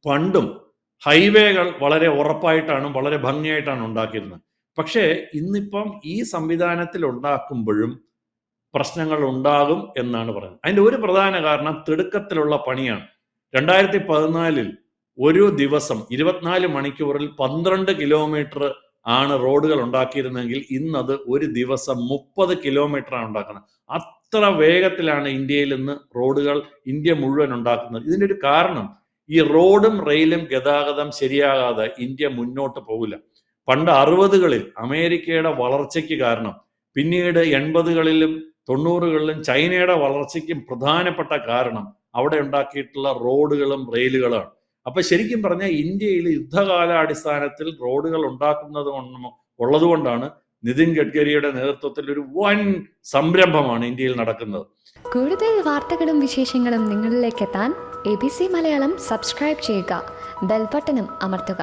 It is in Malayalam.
പണ്ടും ഹൈവേകൾ വളരെ ഉറപ്പായിട്ടാണ് വളരെ ഭംഗിയായിട്ടാണ് ഉണ്ടാക്കിയിരുന്നത്. പക്ഷേ ഇന്നിപ്പം ഈ സംവിധാനത്തിൽ ഉണ്ടാക്കുമ്പോഴും പ്രശ്നങ്ങൾ ഉണ്ടാകും എന്നാണ് പറയുന്നത്. അതിൻ്റെ ഒരു പ്രധാന കാരണം തിടുക്കത്തിലുള്ള പണിയാണ്. 2014 ഒരു ദിവസം 24 മണിക്കൂറിൽ 12 കിലോമീറ്റർ ആണ് റോഡുകൾ ഉണ്ടാക്കിയിരുന്നെങ്കിൽ ഇന്നത് ഒരു ദിവസം 30 കിലോമീറ്ററാണ് ഉണ്ടാക്കുന്നത്. അത്ര വേഗത്തിലാണ് ഇന്ത്യയിൽ ഇന്ന് റോഡുകൾ ഇന്ത്യ മുഴുവൻ ഉണ്ടാക്കുന്നത്. ഇതിൻ്റെ ഒരു കാരണം ഈ റോഡും റെയിലും ഗതാഗതം ശരിയാകാതെ ഇന്ത്യ മുന്നോട്ട് പോകില്ല. പണ്ട് 60കളിൽ അമേരിക്കയുടെ വളർച്ചയ്ക്ക് കാരണം, പിന്നീട് 80കളിലും 90കളിലും ചൈനയുടെ വളർച്ചയ്ക്കും പ്രധാനപ്പെട്ട കാരണം അവിടെ ഉണ്ടാക്കിയിട്ടുള്ള റോഡുകളും റെയിലുകളാണ്. അപ്പൊ ശരിക്കും പറഞ്ഞാൽ ഇന്ത്യയിൽ യുദ്ധകാലാടിസ്ഥാനത്തിൽ റോഡുകൾ ഉള്ളതുകൊണ്ടാണ് നിതിൻ ഗഡ്കരിയുടെ നേതൃത്വത്തിൽ ഒരു വൻ സംരംഭമാണ് ഇന്ത്യയിൽ നടക്കുന്നത്. കൂടുതൽ വാർത്തകളും വിശേഷങ്ങളും നിങ്ങളിലേക്ക് എത്താൻ ABC മലയാളം സബ്സ്ക്രൈബ് ചെയ്യുക, ബെൽബട്ടനും അമർത്തുക.